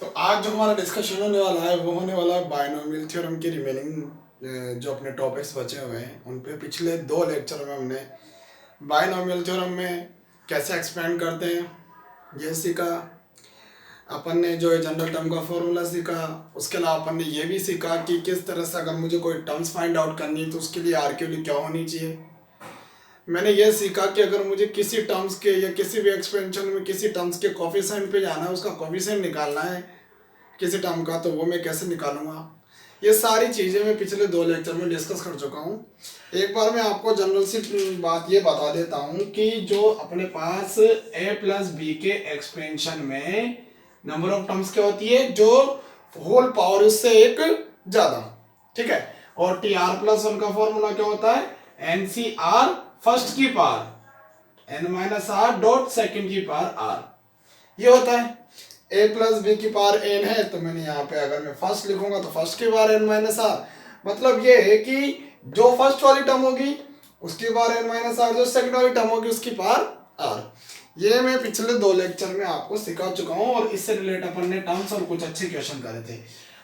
तो आज जो हमारा डिस्कशन होने वाला है वो होने वाला है बायनोमियल थ्योरम के रिमेनिंग जो अपने टॉपिक्स बचे हुए हैं उन पे। पिछले 2 लेक्चर में हमने बायनोमियल थ्योरम में कैसे एक्सपेंड करते हैं ये सीखा। अपन ने जो है जनरल टर्म का फॉर्मूला सीखा। उसके अलावा अपन ने ये भी सीखा कि किस तरह से अगर मुझे कोई टर्म्स फाइंड आउट करनी है तो उसके लिए आर की वैल्यू क्या होनी चाहिए। मैंने ये सीखा कि अगर मुझे किसी टर्म्स के या किसी भी एक्सपेंशन में किसी टर्म्स के कोफिशिएंट पे जाना है, उसका कोफिशिएंट निकालना है किसी टर्म का, तो वो मैं कैसे निकालूंगा। ये सारी चीज़ें मैं पिछले 2 लेक्चर में डिस्कस कर चुका हूँ। एक बार मैं आपको जनरल सी बात ये बता देता हूँ कि जो अपने पास a प्लस बी के एक्सपेंशन में नंबर ऑफ टर्म्स क्या होती है, जो होल पावर उससे एक ज़्यादा, ठीक है। और टी आर प्लस वन का फॉर्मूला क्या होता है, एन सी आर फर्स्ट की power N minus R dot second की पावर आर, ये होता है। a प्लस बी की पावर n है तो मैंने यहाँ पे अगर मैं फर्स्ट लिखूंगा तो फर्स्ट की पावर n माइनस आर, मतलब ये है कि जो फर्स्ट वाली टर्म होगी उसकी पावर n माइनस आर, जो सेकंड वाली टर्म होगी उसकी पावर आर। ये मैं पिछले 2 लेक्चर में आपको सिखा चुका हूँ और इससे रिलेट अपन ने टर्म्स और कुछ अच्छे क्वेश्चन करे थे।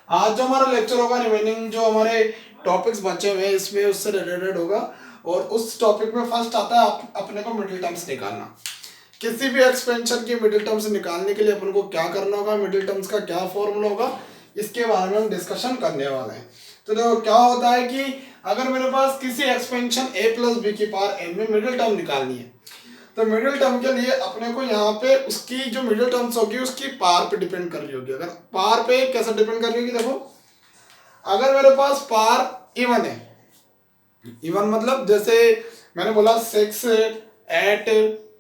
आज जो हमारा लेक्चर होगा रिमेनिंग जो हमारे टॉपिक्स बचे हुए हैं इसमें उससे रिलेटेड होगा। और उस टॉपिक में फर्स्ट आता है अपने को मिडिल टर्म्स निकालना। किसी भी एक्सपेंशन की मिडिल टर्म्स निकालने के लिए अपन को क्या करना होगा, मिडिल टर्म्स का क्या फॉर्मूला होगा, इसके बारे में हम डिस्कशन करने वाले हैं। तो देखो क्या होता है कि अगर मेरे पास किसी एक्सपेंशन a प्लस बी की पावर n में मिडिल टर्म निकालनी है तो मिडिल टर्म के लिए अपने को यहाँ पे उसकी जो मिडिल टर्म्स होगी उसकी पावर पे डिपेंड कर रही होगी। अगर पावर पे कैसे डिपेंड कर रही होगी, देखो अगर मेरे पास पावर इवन है, इवन मतलब जैसे मैंने बोला 6, 8,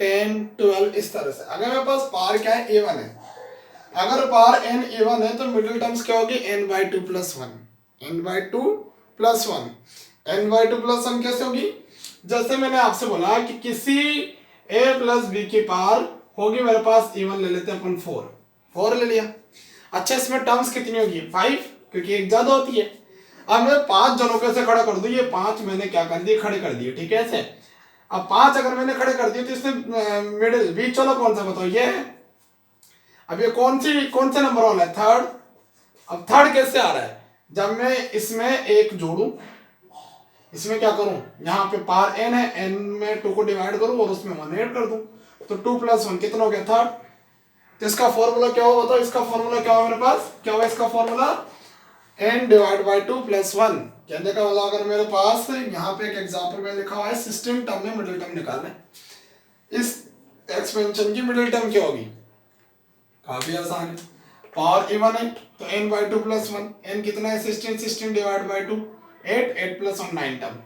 10, 12 इस तरह से। अगर मेरे पास पावर क्या है, a1 है, अगर पावर n a1 है तो मिडिल टर्म्स क्या होगी, n/2 + 1, n/2 + 1, n/2 + 1 कैसे होगी, जैसे मैंने आपसे बोला कि किसी a प्लस बी की पावर होगी मेरे पास a1 ले लेते हैं अपन 4 ले लिया। अच्छा इसमें टर्म्स कितनी होगी, 5, क्योंकि एक ज्यादा होती है। अब मैं 5 जनों के से खड़ा कर दूं, ये 5 मैंने क्या कर दिए, खड़े कर दिए, ठीक है ऐसे। अब 5 अगर मैंने खड़े कर दिए तो इसमें मिडिल बीच वाला कौन सा बताओ, ये है। अब ये कौन से नंबर वाला है, थर्ड। अब थर्ड कैसे आ रहा है, जब मैं इसमें एक जोड़ू, इसमें क्या करूं, यहाँ पे पावर n है, n में 2 को डिवाइड करूं और उसमें 1 ऐड कर दूं, तो 2 + 1 कितना हो गया, थर्ड। तो इसका फॉर्मूला क्या होगा बताओ, इसका फॉर्मूला क्या होगा मेरे पास, क्या होगा इसका फॉर्मूला, n/2 + 1। कहने का मतलब अगर मेरे पास यहाँ पे एक एग्जांपल में लिखा हुआ है सिस्टम टर्म में मिडिल टर्म निकालना है, इस एक्सपेंशन की मिडिल टर्म क्या होगी, काफी आसान है। पावर इवन है तो n/2 + 1, n कितना है 16, 16 डिवाइड बाई 2 8, 8 + 1 9 टर्म।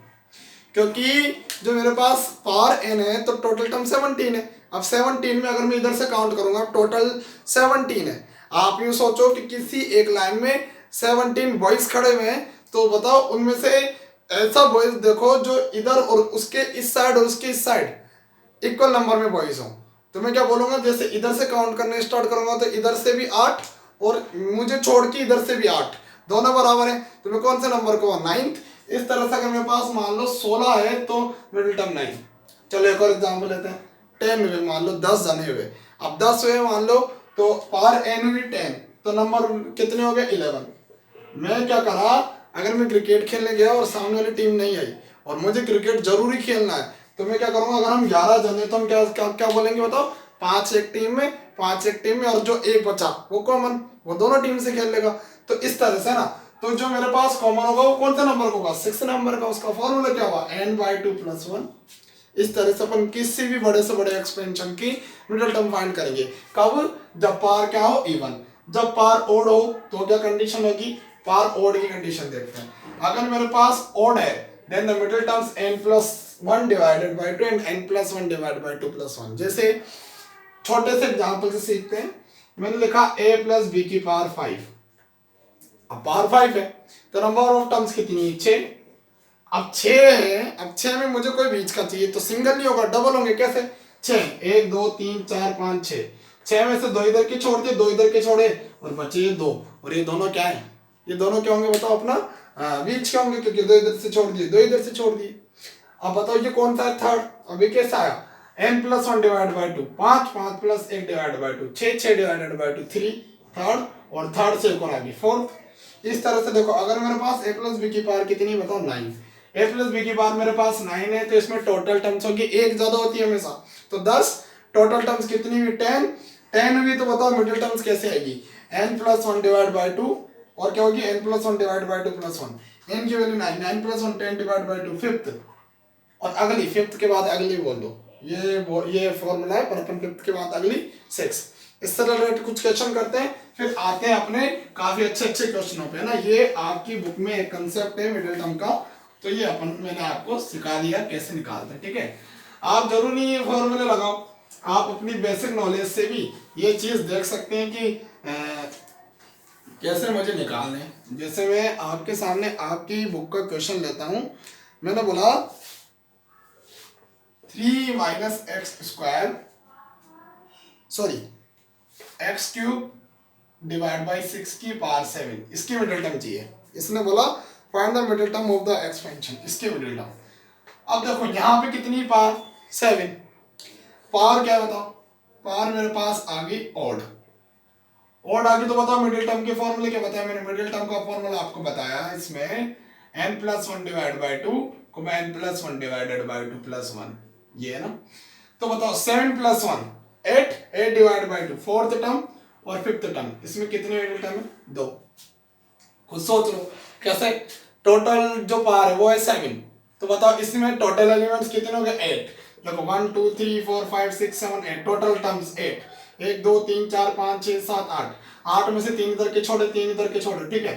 क्योंकि जो मेरे पास पावर n है तो टोटल टर्म 17 है। अब 17 में अगर मैं इधर से काउंट करूंगा टोटल 17 है। आप यूं सोचो कि किसी एक लाइन में 17 बॉयज खड़े हुए हैं, तो बताओ उनमें से ऐसा बॉयज देखो जो इधर और उसके इस साइड और उसके इस साइड इक्वल नंबर में बॉयज हो। तो मैं क्या बोलूंगा, जैसे इधर से काउंट करने स्टार्ट करूंगा तो इधर से भी 8 और मुझे छोड़ के इधर से भी 8, दोनों बराबर है, तो मैं कौन से नंबर को, 9th। इस तरह से अगर मेरे पास मान लो 16 है तो मिडिल टर्म 9। चलो एक और एग्जाम्पल लेते हैं, 10 हुए मान लो, 10 जने हुए। अब 10 हुए मान लो तो पावर n हुई 10, तो नंबर कितने हो गए, 11। मैं क्या करा, अगर मैं क्रिकेट खेलने गया और सामने वाली टीम नहीं आई और मुझे क्रिकेट जरूरी खेलना है तो मैं क्या करूंगा, अगर हम 11 जने तो हम क्या क्या क्या बोलेंगे बताओ, 5 एक टीम में, 5 एक टीम में, और जो एक बचा वो कॉमन, वो दोनों टीम से खेल लेगा। तो इस तरह से ना, तो जो मेरे पास कॉमन होगा वो कौन सा नंबर होगा, 6 नंबर का। उसका फॉर्मूला क्या होगा, n/2 + 1। इस तरह से अपन किसी भी बड़े से बड़े एक्सपेंशन की मिडिल टर्म फाइंड करेंगे। कब, जब पावर क्या हो, इवन। जब पावर ओड हो तो क्या कंडीशन होगी, पावर ओड की कंडीशन देखते हैं। अगर मेरे पास ओड है then the middle terms n+1 divided by 2 and n+1 divided by 2 + 1। जैसे छोटे से एग्जांपल से सीखते हैं। मैंने लिखा a प्लस बी की पावर 5। अब पावर 5 है तो नंबर ऑफ टर्म्स कितनी है, 6। अब 6 है, अब 6 में मुझे कोई बीच का चाहिए तो सिंगल नहीं होगा, डबल होंगे। कैसे, 6 1 2 3 4 5 6, 6 में से 2 इधर के छोड़ दिए, 2 इधर के छोड़े और बचे ये 2, और ये दोनों क्या है, ये दोनों क्या होंगे बताओ, अपना बीच के होंगे, क्योंकि 2 इधर से छोड़ दिए, 2 इधर से छोड़ दिए। अब बताओ ये कौन सा है, थर्ड। अब ये कैसा आया, n+1 divide by 2, 5 5 + 1 divide by 2, 6 6 divided by 2 3। Third, और थर्ड से एक और आगे फोर्थ। इस तरह से देखो, अगर मेरे पास a प्लस बी की पावर कितनी बताओ 9, a प्लस बी की पावर मेरे पास 9 है, तो इसमें टोटल टर्म्स होगी, एक ज्यादा होती है हमेशा, तो 10, टोटल टर्म्स कितनी हुई 10, 10 हुई, तो बताओ मिडिल टर्म्स कैसे आएगी, n प्लस 1 डिवाइड बाई 2, और क्या होगी n plus 1 divide by 2 plus 1, n की value 9, 9 plus 1 10 divide by 2 fifth, और अगली फिफ्थ के बाद अगली बोल दो, ये फॉर्मूला है, पर अपन फिफ्थ के बाद अगली 6। इससे रिलेटेड कुछ क्वेश्चन करते हैं, फिर आते हैं अपने काफी अच्छे अच्छे क्वेश्चनों पे ना। ये आपकी बुक में एक कंसेप्ट है मिडिल टर्म का, तो ये अपन मैंने आपको सिखा दिया कैसे निकालते हैं, ठीक है। आप जरूर नहीं ये फॉर्मूले लगाओ, आप अपनी बेसिक नॉलेज से भी ये चीज देख सकते हैं कि कैसे मुझे निकालने हैं। जैसे मैं आपके सामने आपकी बुक का क्वेश्चन लेता हूं, मैंने बोला 3 minus x square, sorry x cube divide by 6 की पावर 7, इसकी मिडिल टर्म चाहिए। इसने बोला find the middle term of the expansion, इसकी मिडिल टर्म। अब देखो यहाँ पे कितनी पावर 7, पावर क्या बताओ, पावर मेरे पास आ गई ऑड, ऑड आ गई, तो बताओ मिडिल टर्म के फॉर्मूले क्या बताया मैंने, मिडिल टर्म का फॉर्मूला आपको बताया इसमें n प्लस 1 डिवाइड बाई 2 को मैं n plus 1 divided by 2 plus 1, ये है ना। तो बताओ 7 plus 1 8, 8 divide by 2 fourth term, और फिफ्थ टर्म, इसमें कितने मिडिल टर्म है 2। खुद सोच लो कैसे, टोटल जो पावर है वो है 7, तो बताओ इसमें टोटल एलिमेंट्स कितने हो गए 8, देखो 1 2 3 4 5 6 7 8, टोटल टर्म्स 8, 1 2 3 4 5 6 7 8, 8 में से 3 इधर के छोड़े 3 इधर के छोड़े, ठीक है।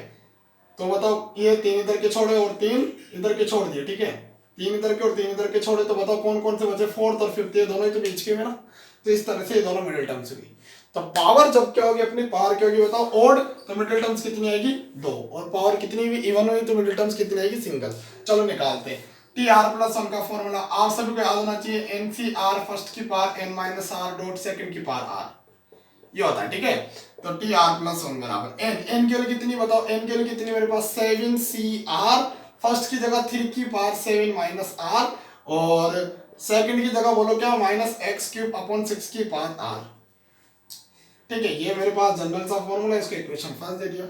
तो बताओ ये 3 इधर के छोड़े और 3 इधर के छोड़ दिए, ठीक है, 3 इधर के और 3 इधर के छोड़े, तो बताओ कौन कौन से बचे, फोर्थ और फिफ्थ, ये दोनों ही तो बीच के में ना। तो इस तरह से ये दोनों मिडिल टर्म्स हुई। तो पावर जब क्या होगी, अपनी पावर क्या होगी बताओ ऑड, तो मिडिल टर्म्स कितनी आएगी 2, और पावर कितनी हुई इवन हुई, तो मिडिल टर्म्स कितनी आएगी सिंगल। चलो निकालते हैं। टी आर प्लस 1 का फॉर्मूला आप सभी को याद होना चाहिए, एन सी आर फर्स्ट की power N minus R dot second की पावर आर, ये होता है, ठीक है। तो टी आर प्लस 1 बराबर एन, एन के लिए कितनी बताओ, एन के लिए कितनी मेरे पास 7 सी आर, फर्स्ट की जगह 3 की पावर 7 माइनस आर, और सेकंड की जगह बोलो क्या माइनस एक्स क्यूब अपॉन 6 की पावर आर, ठीक है। ये मेरे पास जनरल सा फॉर्मूला है, इसको इक्वेशन फर्स्ट दे दिया।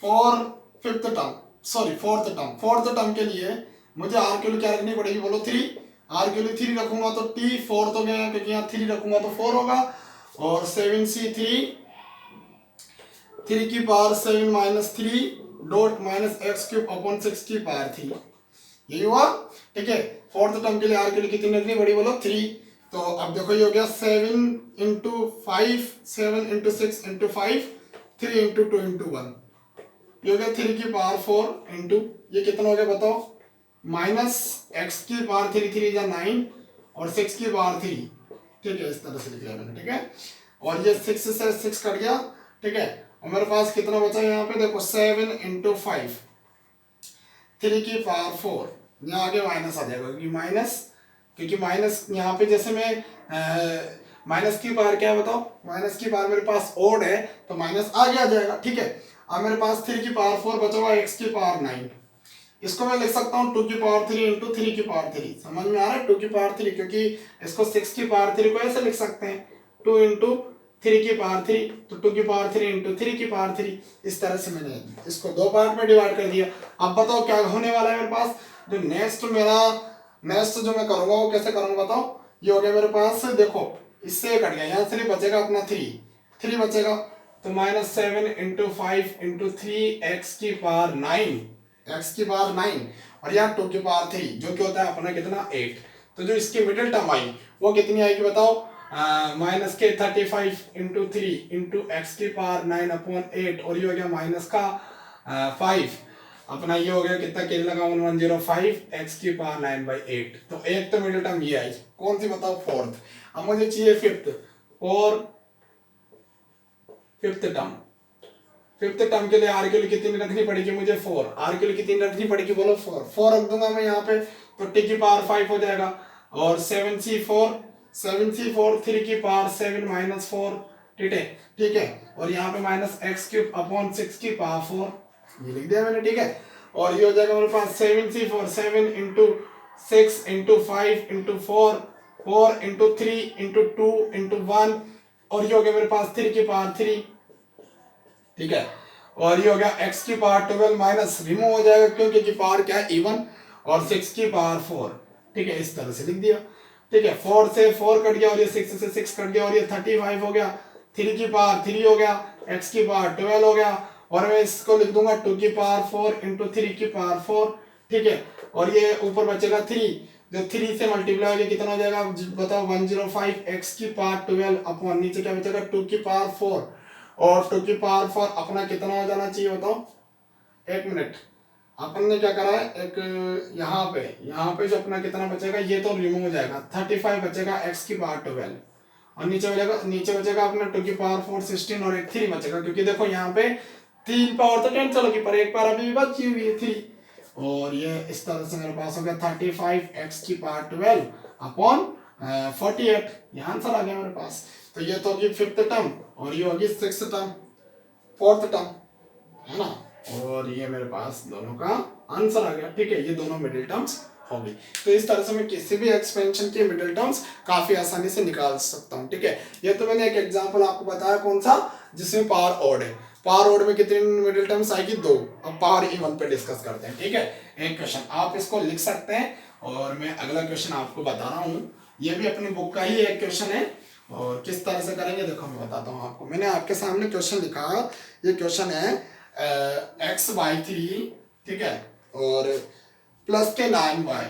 For fifth term, sorry fourth term के लिए मुझे आर के लिए क्या रखनी पड़ेगी बोलो 3, आर के लिए 3 रखूंगा तो टी फोर्थ हो गया, क्योंकि यहाँ 3 रखूंगा तो 4 होगा, और 7c3 3 की power 7 minus 3 dot minus x cube upon 6 की पावर 3, यही हुआ, ठीक है। फोर्थ टर्म के लिए आर के लिए कितनी रखनी पड़ी बोलो 3, तो अब देखो ये हो गया 7 into 5, 7 into 6 into 5, 3 into 2 into 1, ये हो गया 3 की पावर 4 इंटू ये कितना हो गया बताओ, माइनस एक्स की पावर 3, 3 या 9, और 6 की पावर 3, ठीक है, इस तरह से लिख लिया मैंने, ठीक है। और ये 6 से 6 कट गया, ठीक है, और मेरे पास कितना बचा यहाँ पे देखो 7 इंटू 5, 3 की पावर 4, यहाँ आगे माइनस आ जाएगा, क्योंकि माइनस यहाँ पे जैसे मैं माइनस की पावर क्या है बताओ, माइनस की पावर मेरे पास ओड है, तो माइनस आगे आ जाएगा, ठीक है। अब मेरे पास 3 की पावर 4 बचा हुआ, x की पावर 9, इसको मैं लिख सकता हूँ 2 की पावर 3 इंटू 3 की पावर 3, समझ में आ रहा है 2 की पावर 3, क्योंकि इसको 6 की पावर 3 को ऐसे लिख सकते हैं 2 इंटू 3 की पावर 3, तो 2 की पावर 3 इंटू 3 की पावर 3, इस तरह से मैंने इसको 2 पार्ट में डिवाइड कर दिया। अब बताओ क्या होने वाला है मेरे पास, जो नेक्स्ट जो मैं करूंगा वो कैसे करूंगा बताओ, ये हो गया मेरे पास, देखो इससे कट गया, यहाँ से बचेगा अपना 3 बचेगा, तो माइनस 7 इंटू 5 इंटू 3 एक्स की पावर 9, और यहाँ 2 की पावर 3, जो कि होता है अपना कितना 8, तो जो इसकी मिडिल टर्म आई वो कितनी आएगी बताओ, माइनस के 35 इंटू 3 इंटू एक्स की पावर 9 अपॉन 8, और ये हो गया माइनस का 5, अपना ये हो गया कितना के लगा 1105 एक्स की पावर 9/8, तो एक तो मिडिल टर्म ये आई, कौन सी बताओ फोर्थ। अब मुझे चाहिए फिफ्थ, और फिफ्थ टर्म के लिए आर के लिए कितनी रखनी पड़ेगी मुझे 4, आर के लिए कितनी रखनी पड़ेगी बोलो 4 रख दूंगा मैं यहाँ पे, तो टी की पावर 5 हो जाएगा, और 7c4 3 की पावर 7 माइनस 4, ठीक है, और यहाँ पे माइनस एक्स क्यूब अपॉन 6 की पावर 4, ये लिख दिया मैंने, ठीक है। और ये हो जाएगा मेरे पास 7c4 7 into 6 into 5 into 4 into 3 into 2 into 1, और ये हो गया मेरे पास 3 की पावर 3, ठीक है। और ये हो गया x की पावर 12 माइनस रिमूव हो जाएगा क्योंकि पावर क्या है इवन, और 6 की पावर 4, ठीक है, इस तरह से लिख दिया। ठीक है, 4 से 4 कट गया और ये 6 से 6 कट गया और ये 35 हो गया, 3 की पावर 3 हो गया, x की पावर 12 हो गया, और मैं इसको लिख दूंगा 2 की पावर 4 इंटू 3 की पावर 4, ठीक है। और ये ऊपर बचेगा 3, जो 3 से मल्टीप्लाई होगा कितना हो जाएगा बताओ, 105 x की पावर 12 अपॉन नीचे क्या बचेगा 2 की पावर 4, और 2 की पावर 4 अपना कितना हो जाना चाहिए बताओ, एक मिनट, अपन ने क्या करा है, एक यहाँ पे जो अपना कितना बचेगा, ये तो रिमूव हो जाएगा, 35 बचेगा x की पावर 12, और नीचे बचेगा अपना 2 की पावर 4 16, और एक 3 बचेगा, क्योंकि देखो यहाँ पे 3 पावर तो कैंसिल होगी पर एक पावर अभी भी बची हुई है 3, और ये इस तरह से मेरे पास हो गया 35 x की पावर 12 अपॉन 48, ये आंसर आ गया मेरे पास। तो ये तो होगी 5th टर्म, और ये होगी 6th टर्म, 4th टर्म, है ना, और ये मेरे पास दोनों का आंसर आ गया। ठीक है, ये दोनों मिडिल टर्म्स हो गई। तो इस तरह से मैं किसी भी एक्सपेंशन के मिडिल टर्म्स काफी आसानी से निकाल सकता हूँ। ठीक है, ये तो मैंने एक एग्जांपल आपको बताया कौन सा, जिसमें पावर ऑड है। पावर ऑड में कितनी मिडिल टर्म्स आएगी, 2। अब पावर इवन पे डिस्कस करते हैं। ठीक है, एक क्वेश्चन आप इसको लिख सकते हैं, और मैं अगला क्वेश्चन आपको बता रहा हूँ, ये भी अपनी बुक का ही एक क्वेश्चन है, और किस तरह से करेंगे देखो मैं बताता हूँ आपको। मैंने आपके सामने क्वेश्चन लिखा, ये क्वेश्चन है x/3, ठीक है, और प्लस के 9y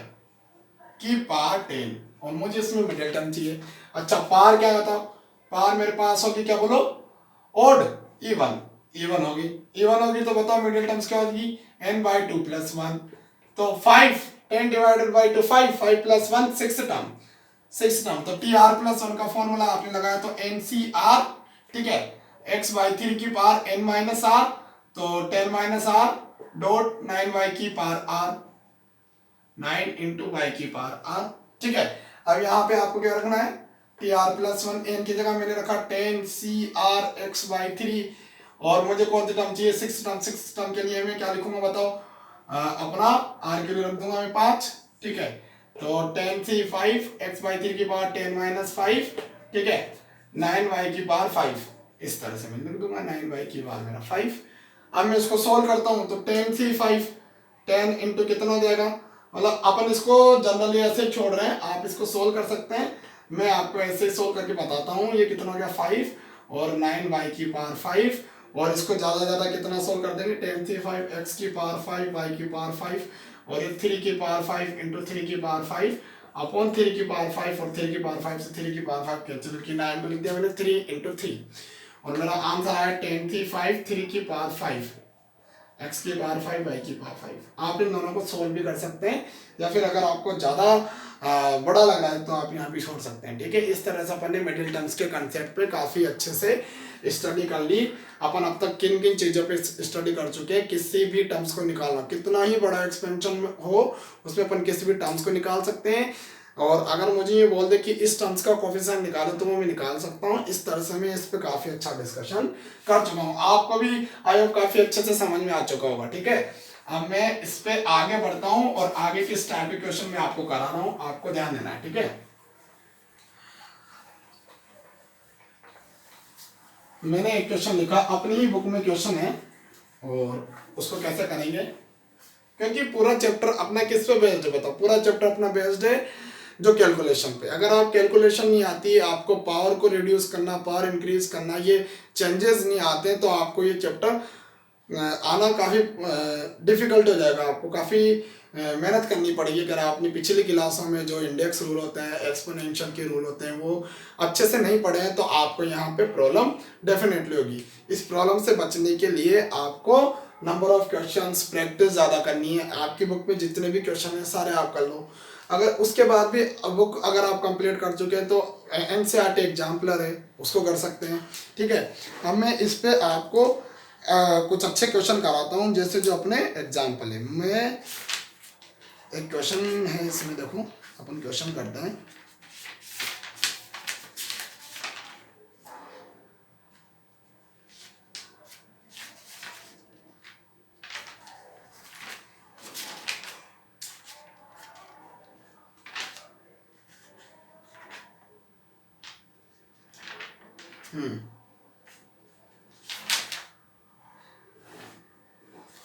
की पावर 10, और मुझे इसमें मिडिल टर्म चाहिए। अच्छा, पावर क्या होता, पावर मेरे पास होगी क्या बोलो, ओड, इवन होगी तो बताओ मिडिल टर्म्स क्या होगी, n/2 + 1, तो 5, 10 डिवाइडेड बाई 2 5, 5 + 1 6 टर्म, तो tr+1 का फॉर्मूला आपने लगाया तो ncr, ठीक है, x/3 की पावर n-r, तो 10-r डॉट 9y की पावर r, 9 इंटू वाई की पावर r, ठीक है। अब यहाँ पे आपको क्या रखना है, tr+1, n की जगह मैंने रखा 10cr x/3, और मुझे कौन सी टर्म चाहिए, 6 टर्म के लिए मैं क्या लिखूंगा बताओ, अपना r के लिए रख दूंगा मैं 5, ठीक है, तो 10c5 x/3 की पावर 10-5, ठीक है, 9y की पावर 5, इस तरह से मैं लिख दूंगा 9y की पावर मेरा 5। अब मैं इसको सॉल्व करता हूं तो 10c5 10 इंटू कितना हो जाएगा, मतलब अपन इसको जनरली ऐसे छोड़ रहे हैं, आप इसको सोल्व कर सकते हैं, मैं आपको ऐसे ही सोल्व करके बताता हूँ। ये कितना हो गया 5 और 9y की पावर 5, और इसको ज्यादा कितना सोल्व कर देंगे, 10c5 x की पावर 5 y की पावर 5, और ये 3 की पावर 5 इंटू 3 की पावर 5 अपॉन 3 की पावर 5, और 3 की पावर 5 से 3 की पावर 5 कैंसिल की 9 को लिख दिया मैंने 3 इंटू 3, और मेरा आंसर आया 10c5 3 की पावर 5 x की पावर 5 y की पावर 5। आप इन दोनों को सोल्व भी कर सकते हैं, या फिर अगर आपको ज़्यादा बड़ा लग रहा है तो आप यहाँ भी छोड़ सकते हैं। ठीक है, इस तरह से अपन ने मिडिल टर्म्स के कंसेप्ट पे काफ़ी अच्छे से स्टडी कर ली। अपन अब तक किन किन चीज़ों पे स्टडी कर चुके हैं, किसी भी टर्म्स को निकालना, कितना ही बड़ा एक्सपेंशन हो उसमें अपन किसी भी टर्म्स को निकाल सकते हैं, और अगर मुझे ये बोल दे कि इस टर्म्स का कोफिशिएंट निकालो तो वो मैं निकाल सकता हूँ। इस तरह से मैं इस पे काफ़ी अच्छा डिस्कशन कर चुका हूँ, आपको भी आई होप काफ़ी अच्छे से समझ में आ चुका होगा। ठीक है, अब मैं इस पे आगे बढ़ता हूँ, और आगे किस टाइप के क्वेश्चन मैं आपको करा रहा हूँ, आपको ध्यान देना है। ठीक है, मैंने एक क्वेश्चन लिखा, अपनी ही बुक में क्वेश्चन है, और उसको कैसे करेंगे, क्योंकि पूरा चैप्टर अपना किस पे बेस्ड है बताओ, पूरा चैप्टर अपना बेस्ड है जो कैलकुलेशन पे। अगर आप कैलकुलेशन नहीं आती, आपको पावर को रिड्यूस करना, पावर इंक्रीज करना, ये चेंजेस नहीं आते, तो आपको ये चैप्टर आना काफ़ी डिफिकल्ट हो जाएगा, आपको काफ़ी मेहनत करनी पड़ेगी। अगर आपने पिछली क्लासों में जो इंडेक्स रूल होते हैं, एक्सपोनेंशियल के रूल होते हैं, वो अच्छे से नहीं पढ़े हैं, तो आपको यहाँ पे प्रॉब्लम डेफिनेटली होगी। इस प्रॉब्लम से बचने के लिए आपको नंबर ऑफ क्वेश्चंस प्रैक्टिस ज़्यादा करनी है। आपकी बुक में जितने भी क्वेश्चन हैं सारे आप कर लो, अगर उसके बाद भी बुक अगर आप कंप्लीट कर चुके हैं तो एनसीईआरटी एग्जाम्पलर है, उसको कर सकते हैं। ठीक है, अब मैं इस पे आपको कुछ अच्छे क्वेश्चन कराता हूँ, जैसे जो अपने एग्जाम्पल है। मैं एक क्वेश्चन है इसमें, देखो अपन क्वेश्चन करते हैं।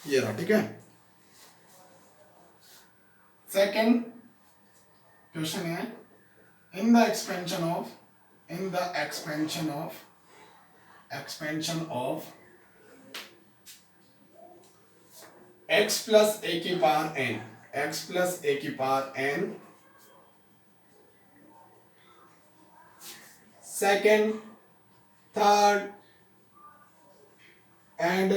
ये रहा, ठीक है। सेकेंड क्वेश्चन है, in the expansion of x plus a की power n, x plus a की power n, second, third and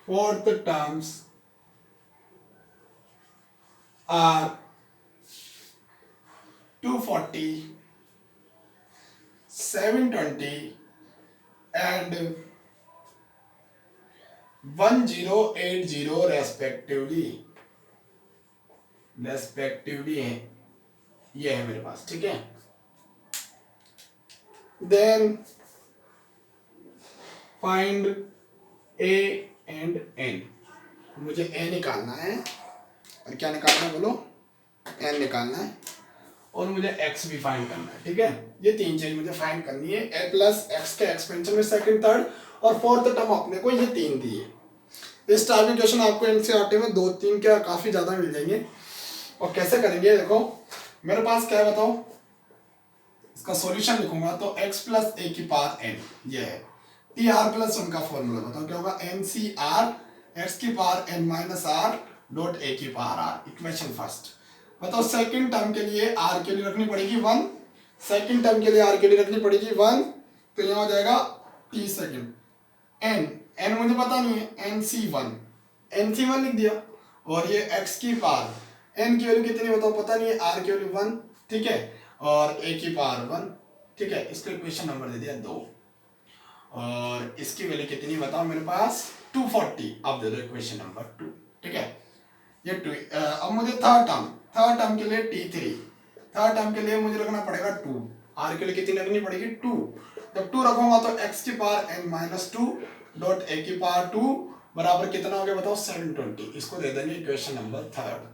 fourth terms are 240, 720 and 1080 respectively है, ये है मेरे पास, ठीक है। Then find a and n, मुझे ए निकालना है और क्या निकालना है बोलो, एन निकालना है और मुझे एक्स भी फाइंड करना है, ठीक है। ये तीन चीज मुझे फाइंड करनी है, ए प्लस एक्स के एक्सपेंशन में सेकंड, थर्ड और फोर्थ टर्म अपने को ये तीन दी है। इस टाइप के क्वेश्चन आपको एनसीईआरटी में 2-3 क्या काफी ज्यादा मिल जाएंगे। और कैसे करेंगे, देखो मेरे पास क्या है बताओ, इसका सॉल्यूशन लिखूंगा तो x प्लस ए की पावर n, ये है टी आर प्लस उनका फॉर्मूला, बताओ क्या होगा, एन सी आर एक्स की power n minus R dot A की पावर आर, इक्वेशन फर्स्ट। बताओ सेकंड टर्म के लिए r के लिए रखनी पड़ेगी 1, सेकंड टर्म के लिए r के लिए रखनी पड़ेगी 1, तो यहाँ हो जाएगा t सेकंड, n मुझे पता नहीं है, nc1 लिख दिया, और ये x की पावर n की वैल्यू कितनी बताओ पता नहीं है, r की वैल्यू 1, ठीक है, और a की पावर 1, ठीक है। इसको इक्वेशन नंबर दे दिया 2, और इसकी वैल्यू कितनी बताओ मेरे पास 240, अब दे दो इक्वेशन नंबर 2, ठीक है। ये 2, अब मुझे थर्ड टर्म के लिए t3, थर्ड टर्म के लिए मुझे रखना पड़ेगा 2, r के लिए कितनी रखनी पड़ेगी 2, जब 2 रखूंगा तो x की power n minus 2 dot a की पावर 2 बराबर कितना हो गया बताओ 720, इसको दे देंगे equation number third.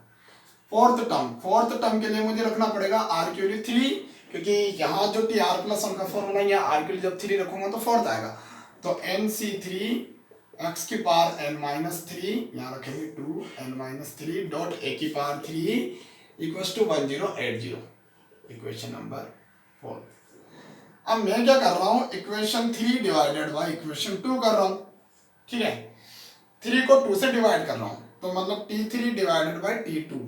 Fourth term के लिए मुझे रखना पड़ेगा r की वैल्यू 3, क्योंकि यहाँ जो टी आर प्लस वन का फॉर्मूला है, यहाँ r के लिए जब 3 रखूंगा तो फोर्थ आएगा, तो nc3 x की पावर n माइनस 3, यहाँ रखेंगे 2 n माइनस 3 डॉट a की power 3 equals to 1080, equation number 4। अब मैं क्या कर रहा हूँ, इक्वेशन 3 डिवाइडेड बाई इक्वेशन 2 कर रहा हूँ, ठीक है। 3 को 2 से डिवाइड कर रहा हूँ, तो मतलब t3 डिवाइडेड बाई t2।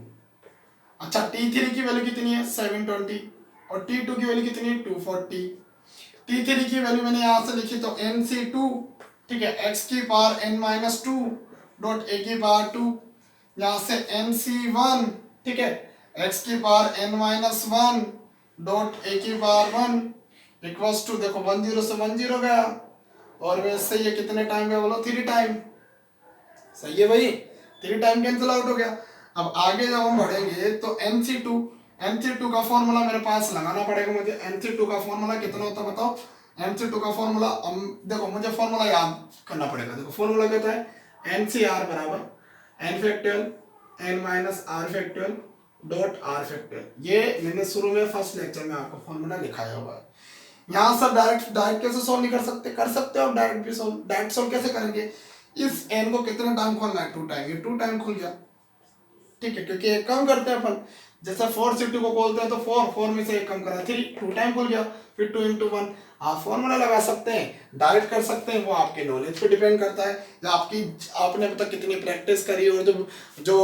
अच्छा t3 की वैल्यू कितनी है 720 और t2 की वैल्यू कितनी है 240। t3 की वैल्यू मैंने यहाँ से लिखी तो nc2, ठीक है, x की power n minus 2 dot a की पावर 2, यहाँ से nc1, ठीक है, x की power n minus 1 dot a की पावर 1 इक्वल्स टू, देखो 10 से 10 गया, और वैसे ये कितने टाइम गया बोलो 3 टाइम, सही है भाई, 3 टाइम कैंसिल आउट हो गया। अब आगे जब हम बढ़ेंगे तो nc2 का फॉर्मूला मेरे पास लगाना पड़ेगा मुझे। nc2 का फॉर्मूला कितना होता है बताओ, nc2 का फॉर्मूला देखो मुझे फॉर्मूला याद करना पड़ेगा। देखो फॉर्मूला क्या होता है, ncr बराबर n factorial n minus r factorial dot r factorial. ये मैंने शुरू में फर्स्ट लेक्चर में आपको फॉर्मूला लिखाया हुआ है। यहाँ से डायरेक्ट कैसे सोल्व नहीं कर सकते हो डायरेक्ट भी सोल्व। डायरेक्ट सोल्व कैसे करेंगे, इस n को कितने टाइम खोलना है 2 टाइम, ये 2 टाइम खुल गया, ठीक है, क्योंकि एक कम करते हैं अपन, जैसे 4 से 2 को खोलते हैं तो 4 में से एक कम करा 3, 2 टाइम खुल गया, फिर 2 into 1। आप फॉर्मूला लगा सकते हैं, डायरेक्ट कर सकते हैं, वो आपके नॉलेज पे डिपेंड करता है, या आपने अब तक कितनी प्रैक्टिस करी, और जो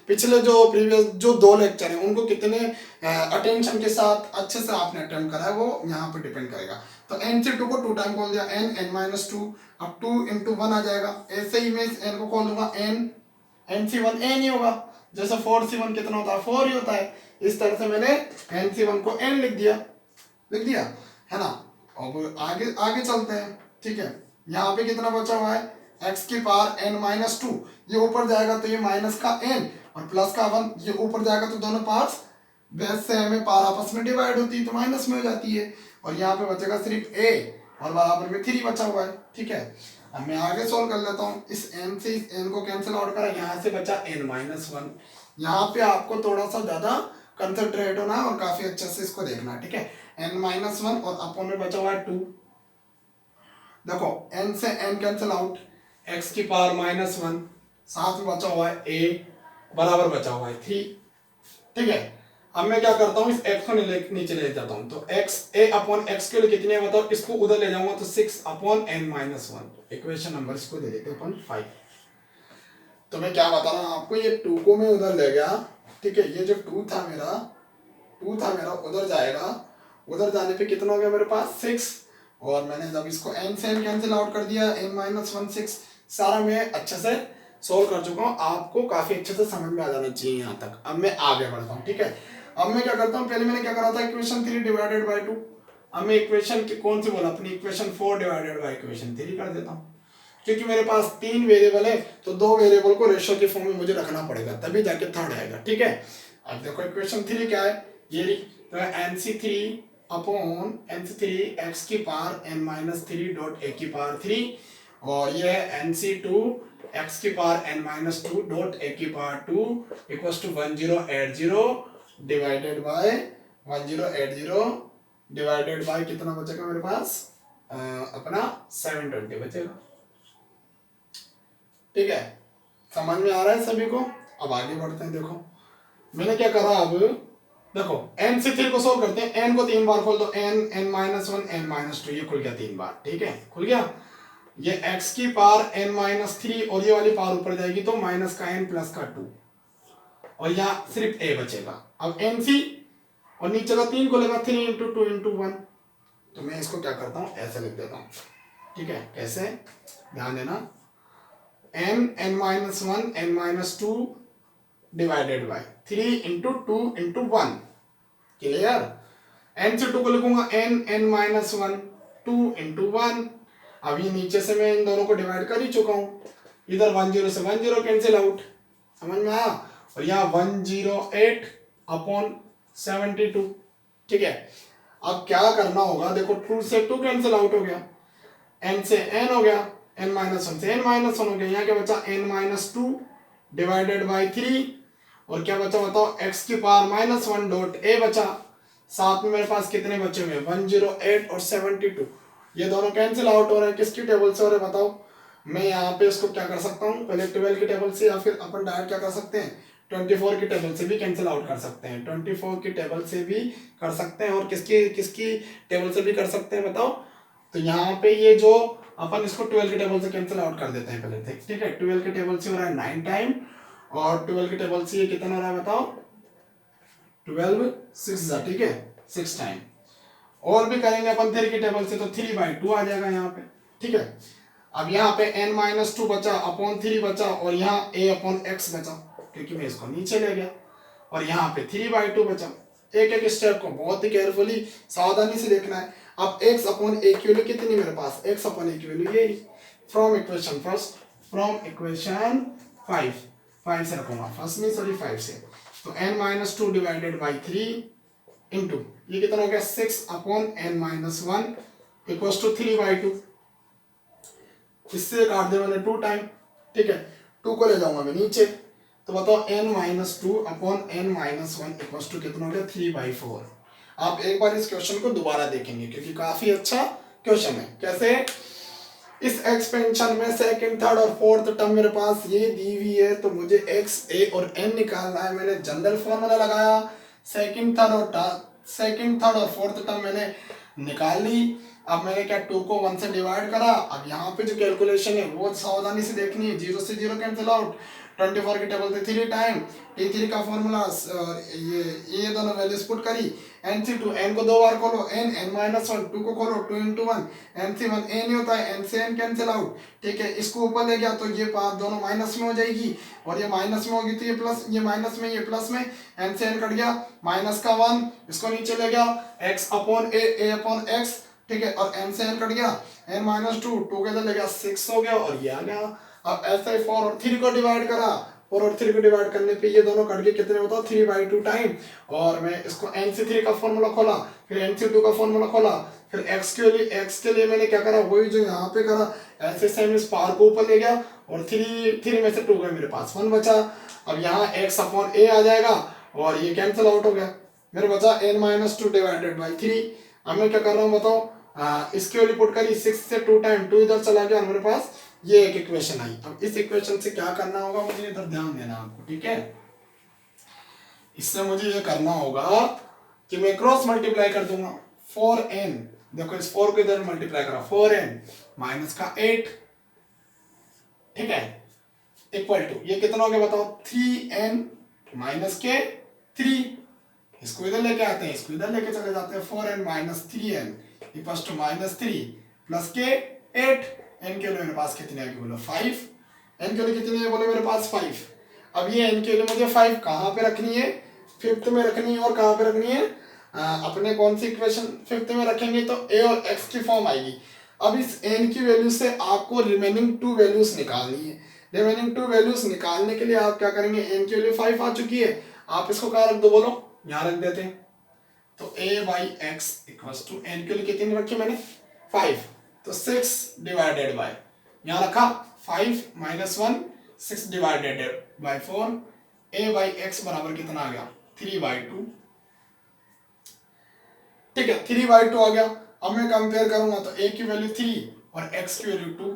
पिछले जो प्रीवियस जो 2 लेक्चर हैं उनको कितने अटेंशन के साथ अच्छे से आपने अटेंड करा है, वो यहाँ पे डिपेंड करेगा। तो nc2 को 2 टाइम खोल दिया, n माइनस 2, अब 2 into 1 आ जाएगा। ऐसे ही मैं n को खोल दूंगा, nc1 n ही होगा, जैसे 4c1 कितना होता है 4 ही होता है। इस तरह से मैंने nc1 को n लिख दिया है ना। अब आगे चलते हैं, ठीक है। यहाँ पे कितना बचा हुआ है, x की पावर n माइनस 2, ये ऊपर जाएगा तो ये माइनस का n और प्लस का 1, ये ऊपर जाएगा तो दोनों पार्ट्स वैसे हमें पावर आपस में डिवाइड होती है तो माइनस में हो जाती है, और यहाँ पे बचेगा सिर्फ a और बराबर में 3 बचा हुआ है, ठीक है। अब मैं आगे सोल्व कर लेता हूँ, इस n से इस n को कैंसिल आउट करा, यहाँ से बचा n माइनस 1। यहाँ पे आपको थोड़ा सा ज्यादा कंसंट्रेट होना है और काफी अच्छे से इसको देखना है, ठीक है। n माइनस 1 और अपॉन में बचा हुआ है 2, देखो n से n कैंसिल आउट, x की पावर माइनस 1 साथ में बचा हुआ है ए बराबर बचा हुआ है 3, ठीक है। अब मैं क्या करता हूँ, इस x को नीचे ले जाता हूँ, तो x a अपॉन x के लिए कितने हैं बताओ, इसको उधर ले जाऊंगा तो 6 upon n minus 1, equation number इसको दे देते हैं अपन 5। तो मैं क्या बता रहा हूँ आपको, ये 2 को मैं उधर ले गया, ठीक है, ये जो 2 था मेरा उधर जाएगा, उधर जाने पे कितना हो गया मेरे पास 6, और मैंने जब इसको n से n कैंसिल आउट कर दिया, n माइनस 1 6, सारा मैं अच्छे से सोल्व कर चुका हूँ, आपको काफी अच्छे से समझ में आ जाना चाहिए यहाँ तक। अब मैं आगे बढ़ता हूँ, ठीक है। अब मैं क्या करता हूँ, पहले मैंने क्या करा था, इक्वेशन 3 डिवाइडेड बाई 2, अब मैं इक्वेशन कौन सी बोला अपनी, इक्वेशन 4 डिवाइडेड बाई इक्वेशन 3 कर देता हूँ, क्योंकि मेरे पास 3 वेरिएबल है तो 2 वेरिएबल को रेशियो के फॉर्म में मुझे रखना पड़ेगा, तभी जाके थर्ड आएगा, ठीक है। अब देखो इक्वेशन 3 क्या है, ये तो NC3 अपॉन NC3 x की power n minus 3 dot a की पावर 3, और ये है NC2 x की power n minus 2 dot a की power 2 equals to 1080 divided by 1080 divided by कितना बचेगा मेरे पास, अपना 720 बचेगा, ठीक है। समझ में आ रहा है सभी को। अब आगे बढ़ते हैं, देखो मैंने क्या करा, अब देखो n से 3 को सोल्व करते हैं, n को 3 बार खोल दो, n माइनस 1 n माइनस 2, ये खुल गया 3 बार, ठीक है, खुल गया। ये x की पावर n माइनस 3 और ये वाली पावर ऊपर जाएगी तो माइनस का n प्लस का 2, और यहाँ सिर्फ a बचेगा। अब nc और नीचे का 3 को लेगा 3 इंटू 2 इंटू 1, तो मैं इसको क्या करता हूँ ऐसे लिख देता हूँ, ठीक है, कैसे, ध्यान देना, n minus 1 n minus 2 divided by 3 into 2 into 1, clear. n से 2 को लिखूंगा n माइनस 1 2 इंटू 1, अभी नीचे से मैं इन दोनों को डिवाइड कर ही चुका हूँ, इधर 10 से 10 कैंसिल आउट, समझ में आया, और यहाँ 108 अपॉन 72, ठीक है। अब क्या करना होगा, देखो 2 से 2 कैंसिल आउट हो गया, n से n हो गया, n माइनस 1 से n माइनस 1 हो गया, यहाँ क्या बचा n माइनस 2 डिवाइडेड बाई 3, और क्या बचा बताओ, x की पावर माइनस 1 डॉट a बचा, साथ में मेरे पास कितने बचे हुए 108 और 72, ये दोनों कैंसिल आउट हो रहे हैं, किसकी टेबल से हो रहे हैं बताओ। मैं यहाँ पे इसको क्या कर सकता हूँ, पहले 12 की टेबल से, या फिर अपन डायरेक्ट क्या कर सकते हैं 24 की टेबल से भी कैंसिल आउट कर सकते हैं, 24 की टेबल से भी कर सकते हैं, और किसकी किसकी टेबल से भी कर सकते हैं बताओ। तो यहाँ पे ये जो अपन इसको 12 की टेबल से कैंसिल आउट कर देते हैं पहले, ठीक है। 12 की टेबल से हो रहा है 9 टाइम, और 12 की टेबल से ये कितना हो रहा है बताओ, 12 6, ठीक है, 6 टाइम, और भी करेंगे अपन 3 की टेबल से तो 3/2 आ जाएगा यहाँ पे, ठीक है। अब यहाँ पे n माइनस 2 बचा अपॉन 3 बचा, और यहाँ a अपॉन x बचा, क्योंकि मैं इसको नीचे ले गया, और यहाँ पे 3/2 बचा। एक एक स्टेप को बहुत ही केयरफुली सावधानी से देखना है। अब x अपॉन a की वैल्यू कितनी मेरे पास, x अपॉन a की वैल्यू ये from equation first, from equation 5 से रखूंगा फर्स्ट में, सॉरी 5 से, तो n minus 2 divided by 3 into ये कितना हो गया 6 upon n minus 1 equals to 3/2, इससे काट दे मैंने 2 टाइम, ठीक है, 2 को ले जाऊंगा मैं नीचे, तो बताओ n minus 2 upon n minus 1 equals to कितना हो गया 3/4। आप एक बार इस क्वेश्चन को दोबारा देखेंगे क्योंकि काफी अच्छा क्वेश्चन है। कैसे, इस एक्सपेंशन में सेकंड थर्ड और फोर्थ टर्म मेरे पास ये दी हुई है, तो मुझे x a और n निकालना है। मैंने जनरल फॉर्मूला लगाया, सेकंड थर्ड और फोर्थ टर्म मैंने निकाल ली। अब मैंने क्या 2 को 1 से डिवाइड करा। अब यहाँ पे जो कैलकुलेशन है वो सावधानी से देखनी है, 0 से 0 कैंसिल आउट, 24 की टेबल से 3 टाइम, T3 का फॉर्मूला, ये दोनों वैल्यूज पुट करी, NC2 n को 2 बार खोलो, n माइनस 1 2 को खोलो 2 इंटू 1, NC1 a नहीं होता है, n से n कैंसिल आउट, ठीक है। इसको ऊपर ले गया तो ये पावर दोनों माइनस में हो जाएगी, और ये माइनस में होगी तो ये प्लस, ये माइनस में ये प्लस में, n से n कट गया, माइनस का 1 इसको नीचे ले गया, x upon a upon x, ठीक है, और n से n कट गया, n माइनस 2 2 के इधर ले गया 6 हो गया, और ये आ गया। अब ऐसे ही 4 और 3 को डिवाइड करा, 4 और 3 को डिवाइड करने पे ये दोनों कट गए, कितने बताओ 3/2 टाइम, और मैं इसको NC3 का फॉर्मूला खोला, फिर NC2 का फॉर्मूला खोला, फिर x के लिए मैंने क्या करा, वही जो यहाँ पे करा, ऐसे सेम इस पावर को ऊपर ले गया, और 3 में से 2 गए, मेरे पास 1 बचा। अब यहाँ x अपॉन a आ जाएगा, और ये कैंसिल आउट हो गया, मेरे बचा n माइनस 2 डिवाइडेड बाई 3। अब मैं क्या कर रहा हूँ बताओ, इसकी वैल्यू पुट करी, 6 से 2 टाइम, 2 इधर चला गया, और मेरे पास ये एक इक्वेशन आई। अब इस इक्वेशन से क्या करना होगा, मुझे इधर ध्यान देना आपको, ठीक है। इससे मुझे ये करना होगा कि मैं क्रॉस मल्टीप्लाई कर दूंगा 4n, देखो इस 4 को इधर मल्टीप्लाई करा, 4n माइनस का 8, ठीक है, इक्वल टू ये कितना हो गया बताओ, 3n माइनस के 3, इसको इधर लेके आते हैं, इसको इधर लेके चले जाते हैं, 4n minus 3n equals to minus 3 plus के 8, n के लिए मेरे पास कितने आगे बोलो 5, n के लिए कितने है बोलो मेरे पास 5। अब ये n के लिए मुझे 5 कहाँ पे रखनी है, फिफ्थ में रखनी है, और कहाँ पे रखनी है, अपने कौन सी इक्वेशन फिफ्थ में रखेंगे तो a और x की फॉर्म आएगी। अब इस n की वैल्यू से आपको रिमेनिंग 2 वैल्यूज निकालनी है। रिमेनिंग 2 वैल्यूज निकालने के लिए आप क्या करेंगे, n की वैल्यू 5 आ चुकी है, आप इसको कहाँ रख दो बोलो, यहाँ रख देते हैं। तो a by X equals to n के लिए कितनी रखी मैंने 5, तो 6 डिवाइडेड बाय, यहाँ रखा 5 minus 1 6 divided by 4, a by x बराबर कितना आ गया 3/2, ठीक है 3/2 आ गया। अब मैं कंपेयर करूंगा तो a की वैल्यू 3 और x की वैल्यू 2,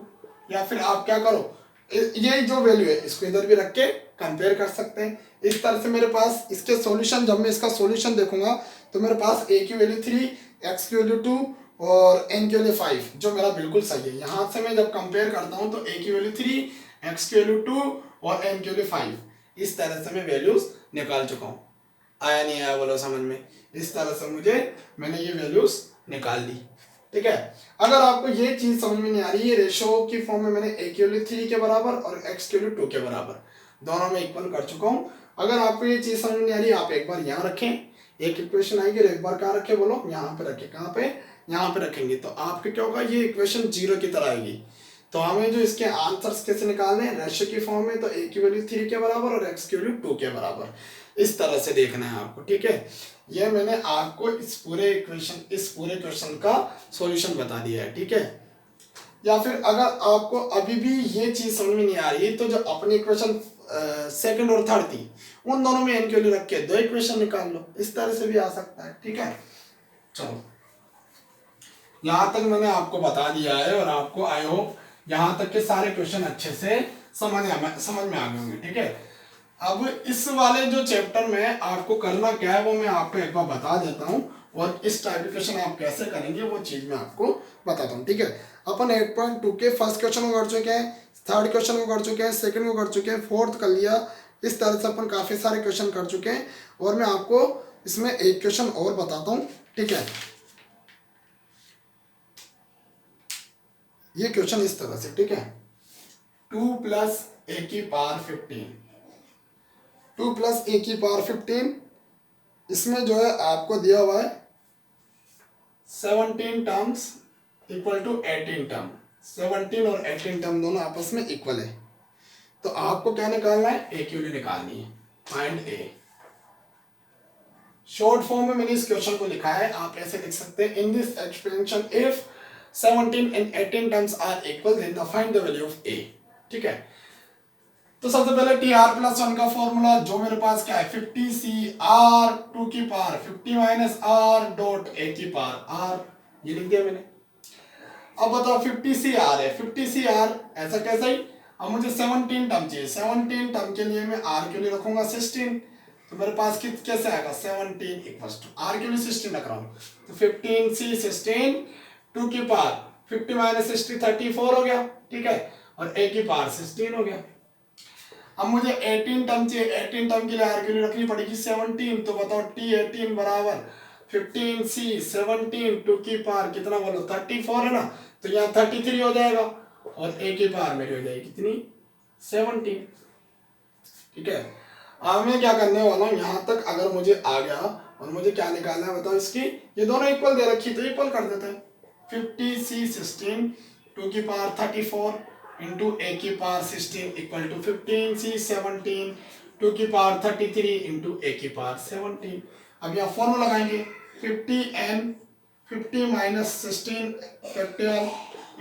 या फिर आप क्या करो, ये जो वैल्यू है इसको इधर भी रख के कंपेयर कर सकते हैं। इस तरह से मेरे पास इसके सॉल्यूशन, जब मैं इसका सॉल्यूशन देखूंगा तो मेरे पास a की वैल्यू 3, x की वैल्यू 2 और n की वैल्यू 5, जो मेरा बिल्कुल सही है। यहाँ से मैं जब कंपेयर करता हूँ तो a की वैल्यू 3, x की वैल्यू 2 और n की वैल्यू 5, इस तरह से मैं वैल्यूज निकाल चुका हूँ। आया नहीं आया बोलो समझ में, इस तरह से मैंने ये वैल्यूज निकाल ली, ठीक है। अगर आपको ये चीज समझ में नहीं आ रही, ये रेशो की फॉर्म में मैंने a की वैल्यू 3 के बराबर और x की वैल्यू 2 के बराबर दोनों में इक्वल कर चुका हूँ। अगर आपको ये चीज समझ में नहीं आ रही, आप एक बार यहाँ रखें, एक इक्वेशन आएगी, एक बार कहाँ रखे बोलो, यहाँ पे रखे, कहाँ पे, यहाँ पे रखेंगे, तो आपके क्या होगा, ये इक्वेशन 0 की तरह आएगी। तो हमें जो इसके आंसर्स कैसे निकालने हैं, रेशो की फॉर्म में, तो a की वैल्यू 3 के बराबर और x की वैल्यू 2 के बराबर, इस तरह से देखना है आपको, ठीक है। ये मैंने आपको इस पूरे क्वेश्चन का सॉल्यूशन बता दिया है, ठीक है। या फिर अगर आपको अभी भी ये चीज समझ में नहीं आ रही, तो जो अपनी इक्वेशन सेकंड और थर्ड थी, उन दोनों में n की वैल्यू रख के 2 इक्वेशन निकाल लो, इस तरह से भी आ सकता है, ठीक है। चलो यहाँ तक मैंने आपको बता दिया है, और आपको आई होप यहाँ तक के सारे क्वेश्चन अच्छे से समझ में आ गए होंगे, ठीक है। अब इस वाले जो चैप्टर में आपको करना क्या है वो मैं आपको एक बार बता देता हूँ, और इस टाइप के क्वेश्चन आप कैसे करेंगे वो चीज मैं आपको बताता हूँ, ठीक है। अपन 8.2 के फर्स्ट क्वेश्चन को कर चुके हैं, थर्ड क्वेश्चन को कर चुके हैं, सेकंड को कर चुके हैं, फोर्थ कर लिया, इस तरह से अपन काफी सारे क्वेश्चन कर चुके हैं, और मैं आपको इसमें एक क्वेश्चन और बताता हूँ, ठीक है। ये क्वेश्चन इस तरह से, ठीक है, 2 प्लस a की पावर 15, 2 प्लस a की पावर 15, इसमें जो है आपको दिया हुआ है 17 टर्म्स इक्वल टू 18 टर्म, 17 और 18 टर्म दोनों आपस में इक्वल है। तो आपको क्या निकालना है, a की वैल्यू निकालनी है, फाइंड a। शॉर्ट फॉर्म में मैंने इस क्वेश्चन को लिखा है, आप ऐसे लिख सकते हैं, in this expansion if 17 and 18 terms are equal then find the value of a, ठीक है। तो सबसे पहले tr+1 का फॉर्मूला, जो मेरे पास क्या है 50cr 2 की power 50 minus r dot a की पावर r, ये लिख दिया मैंने। अब बताओ 50cr है, 50cr ऐसा कैसे ही, अब मुझे 17 टर्म चाहिए, 17 टर्म के लिए मैं r के लिए रखूंगा 16, तो मेरे पास कैसे आएगा 17 इक्वल्स टू r के लिए 16 रख रहा हूँ, तो 15c 16 2 की पावर 50 माइनस 60 34 हो गया, ठीक है, और a की पावर 16 हो गया। अब मुझे 18 टर्म चाहिए, 18 टर्म के लिए आर की वैल्यू रखनी पड़ेगी 17, तो बताओ t18 बराबर 15c 17 2 की पावर कितना बोलो 34 है ना, तो यहाँ 33 हो जाएगा, और a की पावर मेरी हो जाएगी कितनी 17, ठीक है। अब मैं क्या करने वाला हूँ, यहाँ तक अगर मुझे आ गया और मुझे क्या निकालना है बताओ, इसकी ये दोनों इक्वल दे रखी, तो इक्वल कर देते हैं, 50c 16 2 की पावर 34 इंटू a की पावर 16 इक्वल टू 15c 17 2 की पावर 33 इंटू a की पावर 17। अब यहाँ फॉर्मूला लगाएंगे 50 माइनस 16 फैक्टोरियल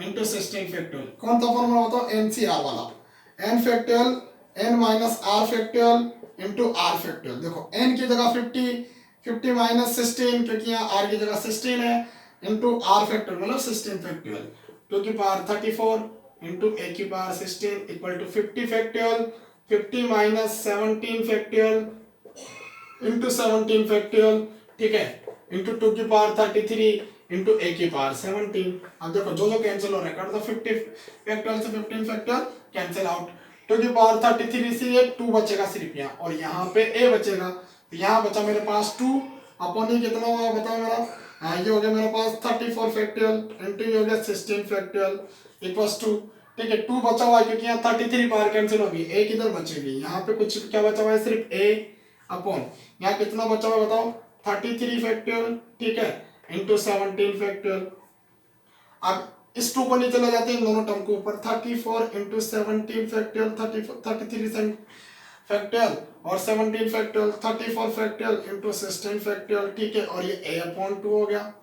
इंटू 16 फैक्टोरियल, कौन सा फॉर्मूला होता है NCR वाला, n factorial n minus r factorial into r factorial. देखो n की जगह 50 माइनस 16, क्योंकि यहाँ r की जगह 16 है, इंटू r फैक्टोरियल मतलब 16 फैक्टोरियल 2 की पावर 34 इंटू ए की power 16 equal to 50 factorial, 50 minus 17 factorial into 17 factorial, ठीक है, इंटू 2 की पावर 33 इंटू ए की पावर 17। अब देखो जो जो कैंसिल हो रहा है कर दो, 50 फैक्टोरियल से 15 फैक्टोरियल कैंसिल आउट, 2 की पावर 33 से ये 2 बचेगा सिर्फ यहाँ, और यहाँ पे ए बचेगा, तो यहाँ बचा मेरे पास 2 अपॉन ये कितना हुआ बताओ मेरा, ये हो गया मेरे पास 34 फैक्टोरियल इंटू ये हो गया 16 फैक्टोरियल इक्वल्स टू, ठीक है, 2 बचा हुआ है क्योंकि यहाँ 33 पावर कैंसिल होगी, ए किधर बचेगी, यहाँ पे कुछ क्या बचा हुआ है सिर्फ ए अपॉन यहाँ कितना बचा हुआ बताओ 33 फैक्टोरियल, ठीक है, इंटू 17 फैक्टोरियल। अब इस 2 को नीचे ले जाते हैं इन दोनों टर्म को ऊपर, 34 इंटू 17 फैक्टोरियल 33 फैक्टोरियल और 17 फैक्टोरियल 34 फैक्टोरियल इंटू 16 फैक्टोरियल, ठीक है, और ये a अपॉन 2 हो गया।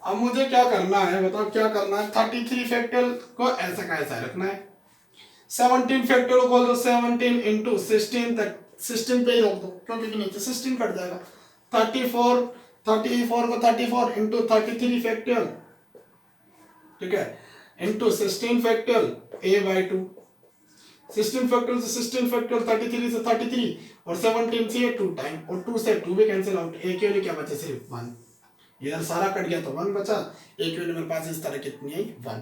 अब मुझे क्या करना है बताओ, क्या करना है, 33 फैक्टोरियल को ऐसा का ऐसा रखना है, 17 फैक्टोरियल को तो 17 इंटू 16 तक 16 पे ही रोक दो क्योंकि नीचे 16 कट जाएगा, 34 को 34 इंटू 33 फैक्टोरियल, ठीक है, इंटू 16 फैक्टोरियल a/2, 16 फैक्टोरियल से 16 फैक्टोरियल 33 से 33 और 17 से 2 टाइम, और 2 से 2 भी कैंसिल आउट, a के लिए क्या बचा सिर्फ 1, इधर सारा कट गया तो 1 बचा, a के लिए मेरे पास इस तरह कितनी आई 1।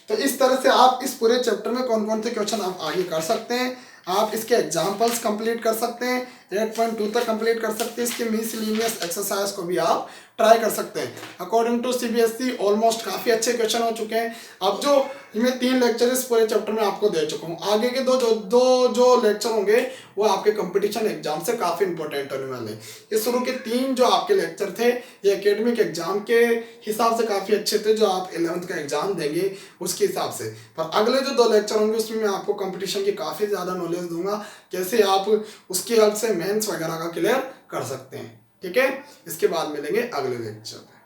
तो इस तरह से आप इस पूरे चैप्टर में कौन कौन से क्वेश्चन आप आगे कर सकते हैं, आप इसके एग्जाम्पल्स कंप्लीट कर सकते हैं, 8.2 तक कंप्लीट कर सकते हैं, इसके मिसलिनियस एक्सरसाइज को भी आप ट्राई कर सकते हैं। अकॉर्डिंग टू सीबीएसई ऑलमोस्ट काफ़ी अच्छे क्वेश्चन हो चुके हैं। अब जो मैं 3 लेक्चर इस पूरे चैप्टर में आपको दे चुका हूँ, आगे के दो लेक्चर होंगे वो आपके कंपटीशन एग्जाम से काफ़ी इंपॉर्टेंट होने वाले हैं। ये शुरू के 3 जो आपके लेक्चर थे ये एकेडमिक एग्जाम के हिसाब से काफ़ी अच्छे थे, जो आप 11th का एग्जाम देंगे उसके हिसाब से, पर अगले जो 2 लेक्चर होंगे उसमें मैं आपको कंपटीशन की काफ़ी ज़्यादा नॉलेज दूंगा, कैसे आप उसकी हेल्प से मेंस वगैरह का क्लियर कर सकते हैं। ठीक है, इसके बाद मिलेंगे अगले लेक्चर में।